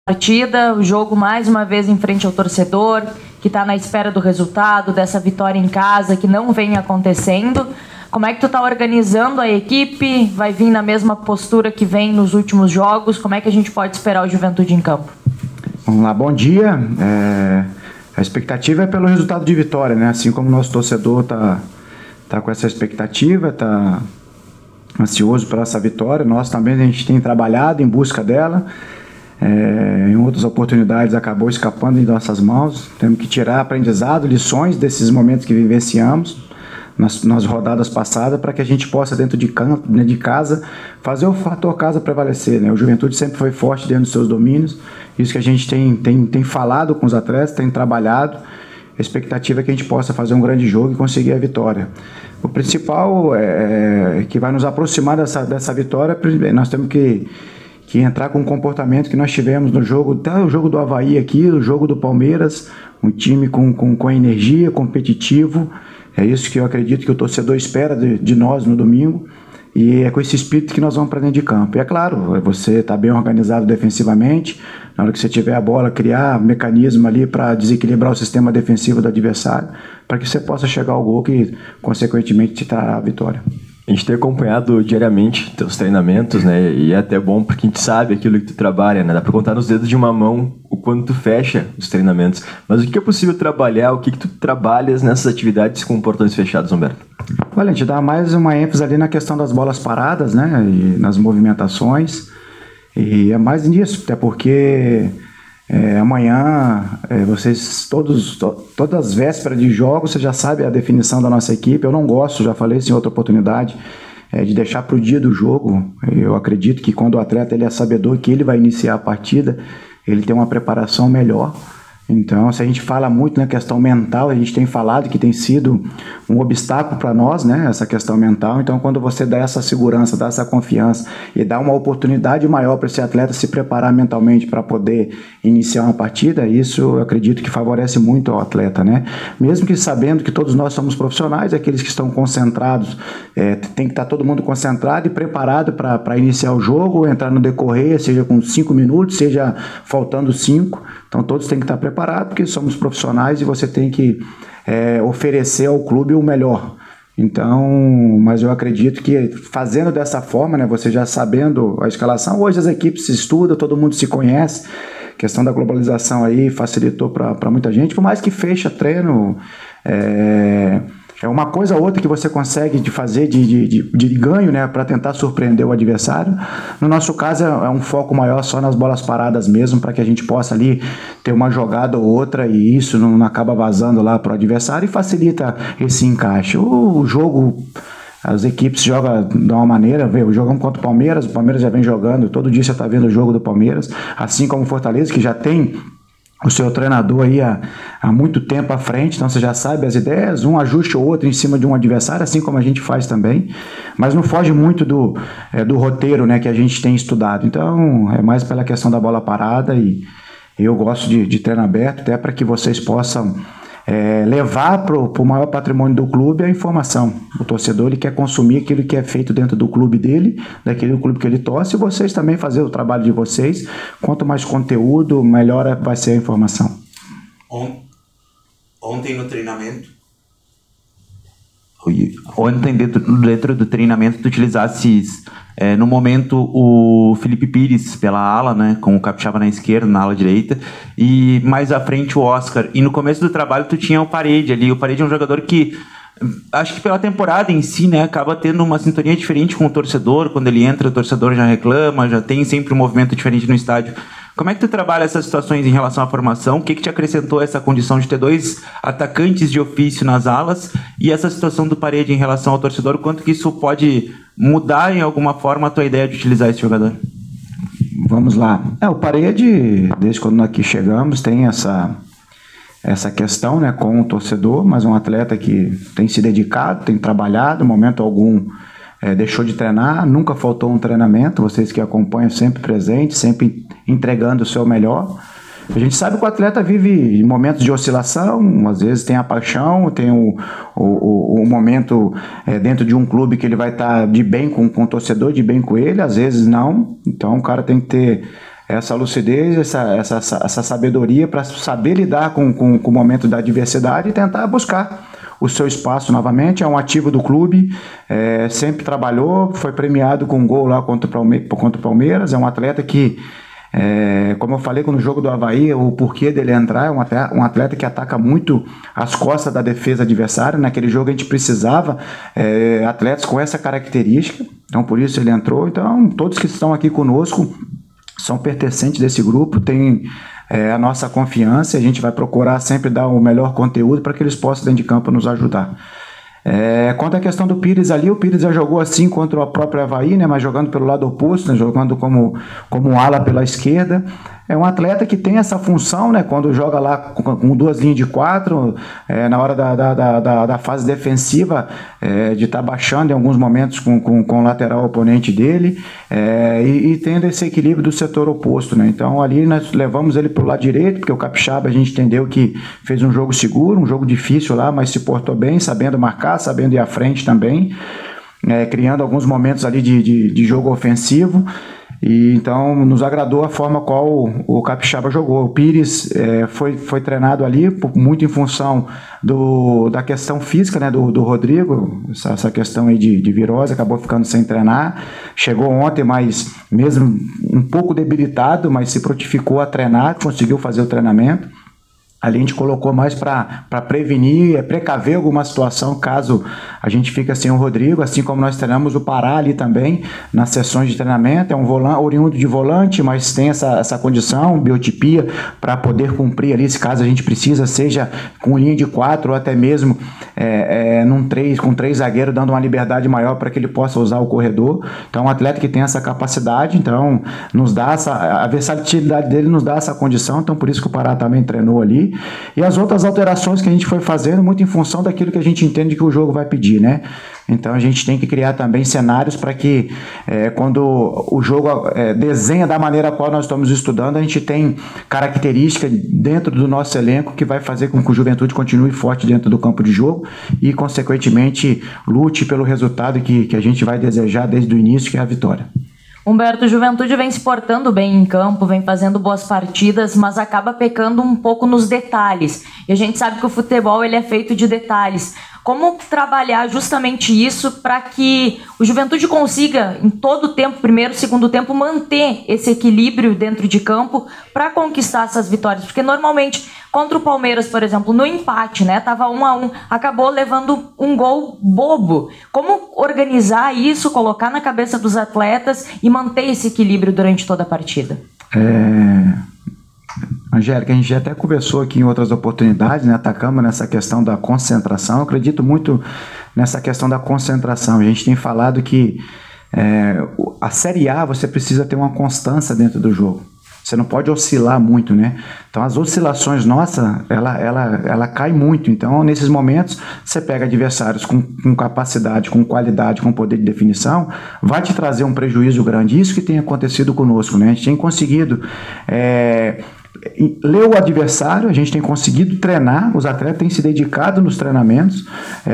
partida, o jogo mais uma vez em frente ao torcedor, que está na espera do resultado, dessa vitória em casa que não vem acontecendo. Como é que tu está organizando a equipe? Vai vir na mesma postura que vem nos últimos jogos? Como é que a gente pode esperar o Juventude em campo? Vamos lá, bom dia. A expectativa é pelo resultado de vitória, né? Assim como o nosso torcedor tá com essa expectativa, tá ansioso por essa vitória, nós também a gente tem trabalhado em busca dela. Em outras oportunidades acabou escapando em nossas mãos. Temos que tirar aprendizado, lições desses momentos que vivenciamos nas rodadas passadas, para que a gente possa, dentro de casa, fazer o fator casa prevalecer, né? O Juventude sempre foi forte dentro dos seus domínios, isso que a gente tem falado com os atletas, tem trabalhado. A expectativa é que a gente possa fazer um grande jogo e conseguir a vitória. O principal que vai nos aproximar dessa vitória, nós temos que entrar com o comportamento que nós tivemos no jogo, até o jogo do Avaí aqui, o jogo do Palmeiras, um time com energia, competitivo. É isso que eu acredito que o torcedor espera de nós no domingo, e é com esse espírito que nós vamos para dentro de campo. E é claro, você está bem organizado defensivamente, na hora que você tiver a bola, criar mecanismo ali para desequilibrar o sistema defensivo do adversário, para que você possa chegar ao gol que, consequentemente, te trará a vitória. A gente tem acompanhado diariamente teus treinamentos, né? E é até bom porque a gente sabe aquilo que tu trabalha, né? Dá pra contar nos dedos de uma mão o quanto tu fecha os treinamentos. Mas o que é possível trabalhar? O que tu trabalhas nessas atividades com portões fechados, Humberto? Olha, a gente dá mais uma ênfase ali na questão das bolas paradas, né? E nas movimentações. E é mais nisso, até porque amanhã, vocês todas as vésperas de jogos, você já sabe a definição da nossa equipe. Eu não gosto, já falei isso em outra oportunidade, de deixar para o dia do jogo. Eu acredito que quando o atleta ele é sabedor que ele vai iniciar a partida, ele tem uma preparação melhor. Então, se a gente fala muito na questão mental, a gente tem falado que tem sido um obstáculo para nós, né, essa questão mental. Então, quando você dá essa segurança, dá essa confiança e dá uma oportunidade maior para esse atleta se preparar mentalmente para poder iniciar uma partida, isso eu acredito que favorece muito ao atleta, né? Mesmo que sabendo que todos nós somos profissionais, aqueles que estão concentrados, tem que estar todo mundo concentrado e preparado para iniciar o jogo, entrar no decorrer, seja com 5 minutos, seja faltando 5. Então todos têm que estar preparados, porque somos profissionais e você tem que oferecer ao clube o melhor. Então, mas eu acredito que fazendo dessa forma, né, você já sabendo a escalação, hoje as equipes se estudam, todo mundo se conhece, a questão da globalização aí facilitou para muita gente, por mais que fecha treino, é uma coisa ou outra que você consegue de fazer de ganho, né, para tentar surpreender o adversário. No nosso caso é um foco maior só nas bolas paradas mesmo, para que a gente possa ali ter uma jogada ou outra e isso não acaba vazando lá para o adversário e facilita esse encaixe. O jogo, as equipes jogam de uma maneira, jogamos contra o Palmeiras já vem jogando, todo dia você está vendo o jogo do Palmeiras, assim como o Fortaleza, que já tem o seu treinador aí há muito tempo à frente, então você já sabe as ideias, um ajuste ou outro em cima de um adversário, assim como a gente faz também, mas não foge muito do roteiro, né, que a gente tem estudado. Então é mais pela questão da bola parada, e eu gosto de treino aberto, até para que vocês possam levar para o maior patrimônio do clube a informação. O torcedor ele quer consumir aquilo que é feito dentro do clube dele, daquele clube que ele torce, e vocês também fazer o trabalho de vocês. Quanto mais conteúdo, melhor vai ser a informação. Ontem no treinamento, ontem dentro do treinamento tu utilizasses no momento o Felipe Pires pela ala, né, com o Capixaba na esquerda, na ala direita, e mais à frente o Oscar, e no começo do trabalho tu tinha o Parede ali. O Parede é um jogador que acho que pela temporada em si, né, acaba tendo uma sintonia diferente com o torcedor. Quando ele entra, o torcedor já reclama, já tem sempre um movimento diferente no estádio. Como é que tu trabalha essas situações em relação à formação? O que te acrescentou essa condição de ter dois atacantes de ofício nas alas, e essa situação do Parede em relação ao torcedor? Quanto que isso pode mudar em alguma forma a tua ideia de utilizar esse jogador? Vamos lá. O Parede, desde quando aqui chegamos, tem essa questão, né, com o torcedor, mas um atleta que tem se dedicado, tem trabalhado, em momento algum deixou de treinar, nunca faltou um treinamento, vocês que acompanham sempre presentes, sempre entregando o seu melhor. A gente sabe que o atleta vive momentos de oscilação, às vezes tem a paixão, tem o momento dentro de um clube que ele vai estar de bem com o torcedor, de bem com ele, às vezes não. Então o cara tem que ter essa lucidez, essa sabedoria para saber lidar com o momento da adversidade e tentar buscar o seu espaço novamente. É um ativo do clube, sempre trabalhou, foi premiado com um gol lá contra o Palmeiras. É um atleta que, como eu falei no jogo do Avaí, o porquê dele entrar, é um atleta que ataca muito as costas da defesa adversária. Naquele jogo a gente precisava atletas com essa característica, então por isso ele entrou. Então todos que estão aqui conosco são pertencentes desse grupo, tem a nossa confiança, e a gente vai procurar sempre dar o melhor conteúdo para que eles possam dentro de campo nos ajudar. Quanto à questão do Pires ali, o Pires já jogou assim contra o próprio Avaí, né, mas jogando pelo lado oposto, né, jogando como um ala pela esquerda. É um atleta que tem essa função, né, quando joga lá com 2 linhas de 4, na hora da fase defensiva, de estar baixando em alguns momentos com o lateral oponente dele, e tendo esse equilíbrio do setor oposto, né. Então ali nós levamos ele para o lado direito, porque o Capixaba a gente entendeu que fez um jogo seguro, um jogo difícil lá, mas se portou bem, sabendo marcar, sabendo ir à frente também, criando alguns momentos ali de jogo ofensivo. E então nos agradou a forma qual o Capixaba jogou. O Pires foi treinado ali muito em função da questão física, né, do Rodrigo, essa questão aí de virose, acabou ficando sem treinar. Chegou ontem, mas mesmo um pouco debilitado, mas se prontificou a treinar, conseguiu fazer o treinamento. Ali a gente colocou mais para prevenir, precaver alguma situação caso a gente fique sem o Rodrigo, assim como nós treinamos o Pará ali também nas sessões de treinamento. É um oriundo de volante, mas tem essa condição, biotipia, para poder cumprir ali, se caso a gente precisa, seja com linha de 4 ou até mesmo com 3 zagueiros, dando uma liberdade maior para que ele possa usar o corredor. Então um atleta que tem essa capacidade, então nos dá a versatilidade dele, nos dá essa condição, então por isso que o Pará também treinou ali. E as outras alterações que a gente foi fazendo, muito em função daquilo que a gente entende que o jogo vai pedir, né? Então a gente tem que criar também cenários para que quando o jogo desenha da maneira qual nós estamos estudando, a gente tem características dentro do nosso elenco que vai fazer com que o Juventude continue forte dentro do campo de jogo e, consequentemente, lute pelo resultado que a gente vai desejar desde o início, que é a vitória. Humberto, o Juventude vem se portando bem em campo, vem fazendo boas partidas, mas acaba pecando um pouco nos detalhes. E a gente sabe que o futebol ele é feito de detalhes. Como trabalhar justamente isso para que o Juventude consiga, em todo o tempo, primeiro, segundo tempo, manter esse equilíbrio dentro de campo para conquistar essas vitórias? Porque normalmente, contra o Palmeiras, por exemplo, no empate, né, tava 1-1, acabou levando um gol bobo. Como organizar isso, colocar na cabeça dos atletas e manter esse equilíbrio durante toda a partida? Angélica, a gente já até conversou aqui em outras oportunidades, né, atacamos nessa questão da concentração. Eu acredito muito nessa questão da concentração. A gente tem falado que a Série A você precisa ter uma constância dentro do jogo. Você não pode oscilar muito, né? Então as oscilações nossas, ela cai muito. Então nesses momentos você pega adversários com capacidade, com qualidade, com poder de definição, vai te trazer um prejuízo grande. Isso que tem acontecido conosco, né? A gente tem conseguido ler o adversário, a gente tem conseguido treinar, os atletas têm se dedicado nos treinamentos,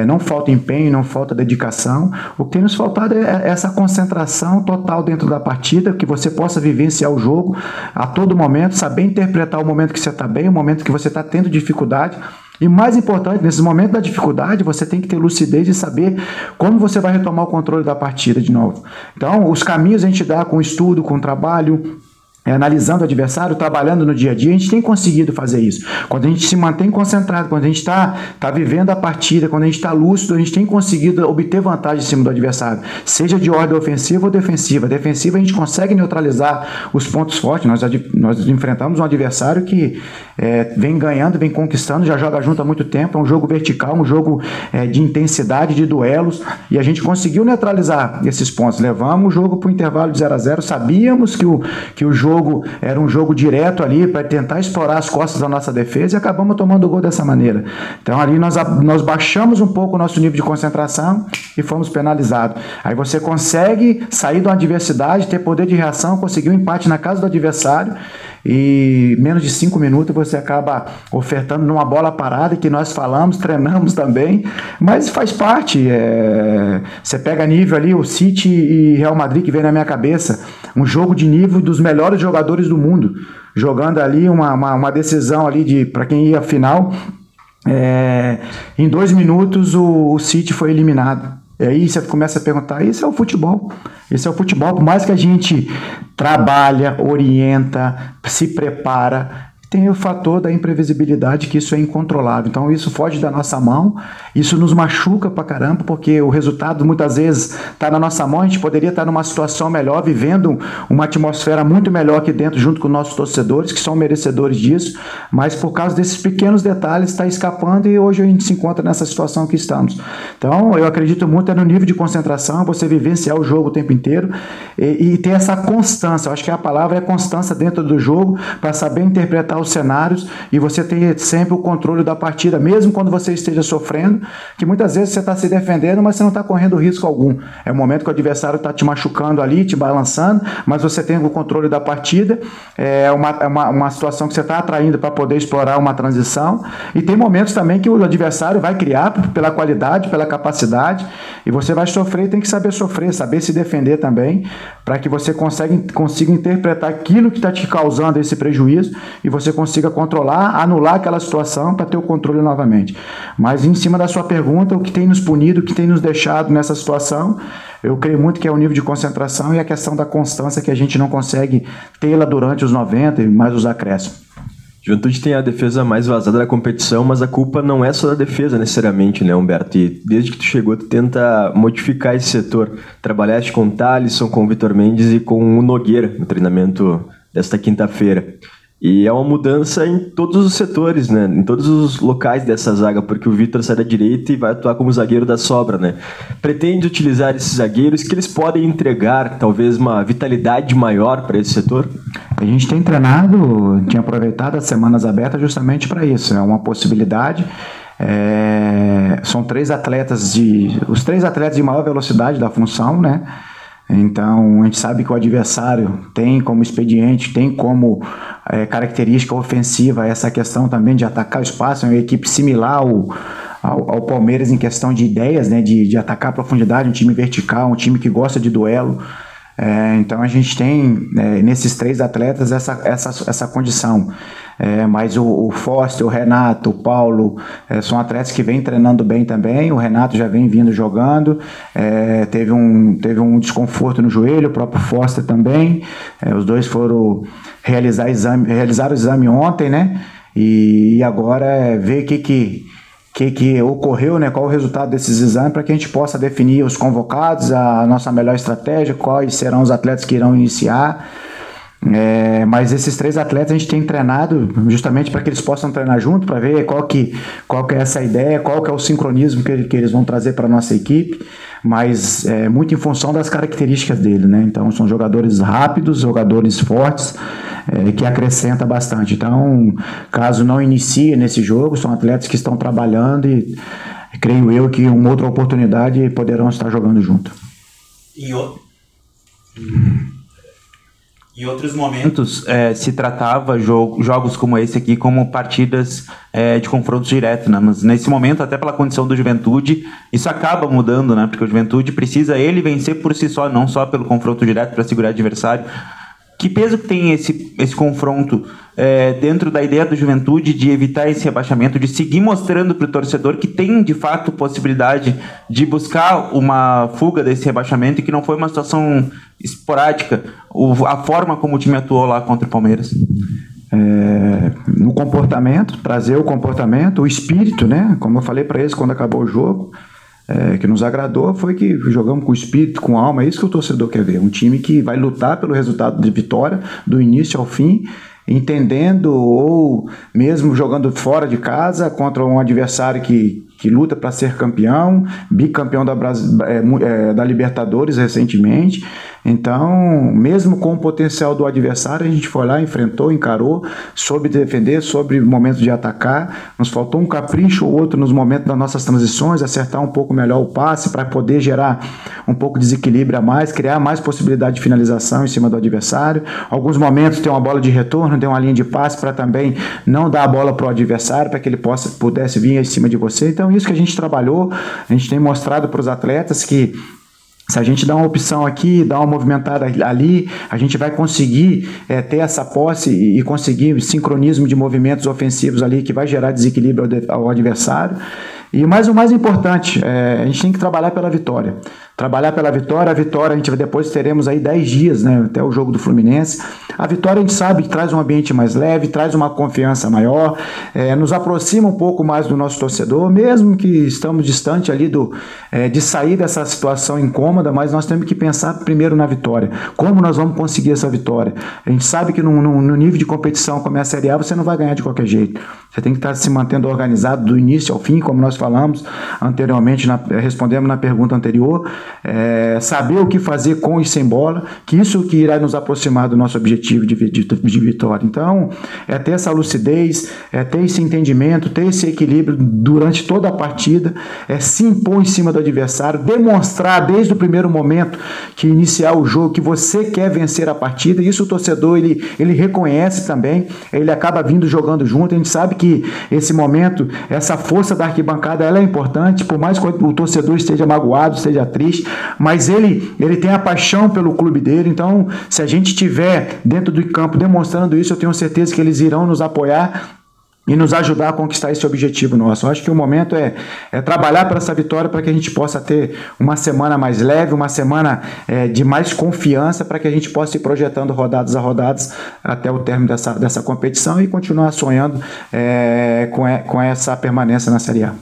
não falta empenho, não falta dedicação. O que tem nos faltado é essa concentração total dentro da partida, que você possa vivenciar o jogo a todo momento, saber interpretar o momento que você está bem, o momento que você está tendo dificuldade. E mais importante, nesse momento da dificuldade, você tem que ter lucidez e saber como você vai retomar o controle da partida de novo. Então, os caminhos a gente dá com estudo, com trabalho, analisando o adversário, trabalhando no dia a dia. A gente tem conseguido fazer isso. Quando a gente se mantém concentrado, quando a gente está vivendo a partida, quando a gente está lúcido, a gente tem conseguido obter vantagem em cima do adversário, seja de ordem ofensiva ou defensiva. Defensiva a gente consegue neutralizar os pontos fortes. Nós enfrentamos um adversário que vem ganhando, vem conquistando, já joga junto há muito tempo. É um jogo vertical, um jogo de intensidade, de duelos, e a gente conseguiu neutralizar esses pontos. Levamos o jogo para o intervalo de 0-0, sabíamos que o jogo era um jogo direto ali para tentar explorar as costas da nossa defesa e acabamos tomando o gol dessa maneira. Então ali nós baixamos um pouco o nosso nível de concentração e fomos penalizados. Aí você consegue sair de uma adversidade, ter poder de reação, conseguir um empate na casa do adversário e menos de 5 minutos você acaba ofertando numa bola parada, que nós falamos, treinamos também, mas faz parte. Você pega nível ali, o City e Real Madrid, que vem na minha cabeça, um jogo de nível dos melhores jogadores do mundo, jogando ali uma decisão ali para quem ia à final. Em 2 minutos o City foi eliminado. E aí você começa a perguntar, isso é o futebol. Esse é o futebol, por mais que a gente trabalha, orienta, se prepara, tem o fator da imprevisibilidade, que isso é incontrolável. Então isso foge da nossa mão, isso nos machuca pra caramba, porque o resultado muitas vezes está na nossa mão, a gente poderia estar numa situação melhor, vivendo uma atmosfera muito melhor aqui dentro, junto com nossos torcedores, que são merecedores disso, mas por causa desses pequenos detalhes está escapando, e hoje a gente se encontra nessa situação que estamos. Então eu acredito muito no nível de concentração, você vivenciar o jogo o tempo inteiro e ter essa constância. Eu acho que a palavra é constância dentro do jogo, para saber interpretar os cenários, e você ter sempre o controle da partida, mesmo quando você esteja sofrendo, que muitas vezes você está se defendendo, mas você não está correndo risco algum. É o momento que o adversário está te machucando ali, te balançando, mas você tem o controle da partida, é uma situação que você está atraindo para poder explorar uma transição, e tem momentos também que o adversário vai criar pela qualidade, pela capacidade, e você vai sofrer e tem que saber sofrer, saber se defender também, para que você consiga interpretar aquilo que está te causando esse prejuízo, e você consiga controlar, anular aquela situação para ter o controle novamente. Mas em cima da sua pergunta, o que tem nos punido, o que tem nos deixado nessa situação, eu creio muito que é o nível de concentração e a questão da constância, que a gente não consegue tê-la durante os 90 e mais os acréscimos. Juventude tem a defesa mais vazada da competição, mas a culpa não é só da defesa necessariamente, né, Humberto? E desde que tu chegou, tu tenta modificar esse setor. Trabalhaste com o Thalisson, com o Vitor Mendes e com o Nogueira no treinamento desta quinta-feira. E é uma mudança em todos os setores, né? Em todos os locais dessa zaga, porque o Vitor sai da direita e vai atuar como zagueiro da sobra, né? Pretende utilizar esses zagueiros que eles podem entregar, talvez, uma vitalidade maior para esse setor? A gente tem treinado, tinha aproveitado as semanas abertas justamente para isso. É uma possibilidade. São os 3 atletas de maior velocidade da função, né? Então, a gente sabe que o adversário tem como expediente, tem como característica ofensiva essa questão também de atacar o espaço. É uma equipe similar ao Palmeiras em questão de ideias, né, de atacar a profundidade, um time vertical, um time que gosta de duelo. Então, a gente tem nesses 3 atletas essa condição. Mas o Foster, o Renato, o Paulo são atletas que vêm treinando bem também. O Renato já vem vindo jogando, teve um desconforto no joelho, o próprio Foster também. Os dois foram realizaram o exame ontem, né? E agora ver o que ocorreu, né? Qual o resultado desses exames, para que a gente possa definir os convocados, a nossa melhor estratégia, quais serão os atletas que irão iniciar. Mas esses 3 atletas a gente tem treinado justamente para que eles possam treinar junto, para ver qual que é essa ideia, qual que é o sincronismo que eles vão trazer para a nossa equipe, mas muito em função das características dele, né? Então são jogadores rápidos, jogadores fortes, que acrescenta bastante. Então, caso não inicie nesse jogo, são atletas que estão trabalhando e creio eu que uma outra oportunidade poderão estar jogando junto. Em outros momentos, se tratava jogos como esse aqui como partidas de confrontos diretos, né? Mas nesse momento, até pela condição do Juventude, isso acaba mudando, né? Porque o Juventude precisa ele vencer por si só, não só pelo confronto direto para segurar o adversário. Que peso que tem esse confronto dentro da ideia do Juventude de evitar esse rebaixamento, de seguir mostrando para o torcedor que tem, de fato, possibilidade de buscar uma fuga desse rebaixamento e que não foi uma situação esporádica, a forma como o time atuou lá contra o Palmeiras? No comportamento, trazer o comportamento, o espírito, né? Como eu falei para eles quando acabou o jogo, que nos agradou foi que jogamos com espírito, com alma. É isso que o torcedor quer ver, um time que vai lutar pelo resultado de vitória do início ao fim, entendendo, ou mesmo jogando fora de casa contra um adversário que luta para ser campeão, bicampeão da Libertadores recentemente. Então, mesmo com o potencial do adversário, a gente foi lá, enfrentou, encarou, soube defender, soube o momento de atacar. Nos faltou um capricho ou outro nos momentos das nossas transições, acertar um pouco melhor o passe para poder gerar um pouco de desequilíbrio a mais, criar mais possibilidade de finalização em cima do adversário. Alguns momentos tem uma bola de retorno, tem uma linha de passe para também não dar a bola para o adversário, para que ele pudesse vir em cima de você. Então, isso que a gente trabalhou, a gente tem mostrado para os atletas que se a gente dá uma opção aqui, dá uma movimentada ali, a gente vai conseguir ter essa posse e conseguir sincronismo de movimentos ofensivos ali que vai gerar desequilíbrio ao adversário. E mais o mais importante, a gente tem que trabalhar pela vitória. Trabalhar pela vitória, a vitória a gente depois teremos aí 10 dias, né, até o jogo do Fluminense. A vitória a gente sabe que traz um ambiente mais leve, traz uma confiança maior, nos aproxima um pouco mais do nosso torcedor, mesmo que estamos distante ali de sair dessa situação incômoda, mas nós temos que pensar primeiro na vitória. Como nós vamos conseguir essa vitória? A gente sabe que no nível de competição como é a Série A, você não vai ganhar de qualquer jeito. Você tem que estar se mantendo organizado do início ao fim, como nós falamos anteriormente, respondemos na pergunta anterior, saber o que fazer com e sem bola, que isso que irá nos aproximar do nosso objetivo de vitória. Então, ter essa lucidez, ter esse entendimento, ter esse equilíbrio durante toda a partida, se impor em cima do adversário, demonstrar desde o primeiro momento que iniciar o jogo que você quer vencer a partida. Isso o torcedor ele reconhece também, ele acaba vindo jogando junto. A gente sabe que esse momento, essa força da arquibancada, ela é importante, por mais que o torcedor esteja magoado, esteja triste, mas ele tem a paixão pelo clube dele. Então, se a gente estiver dentro do campo demonstrando isso, eu tenho certeza que eles irão nos apoiar e nos ajudar a conquistar esse objetivo nosso. Eu acho que o momento é trabalhar para essa vitória, para que a gente possa ter uma semana mais leve, uma semana de mais confiança, para que a gente possa ir projetando rodadas a rodadas até o término dessa competição e continuar sonhando com essa permanência na Série A.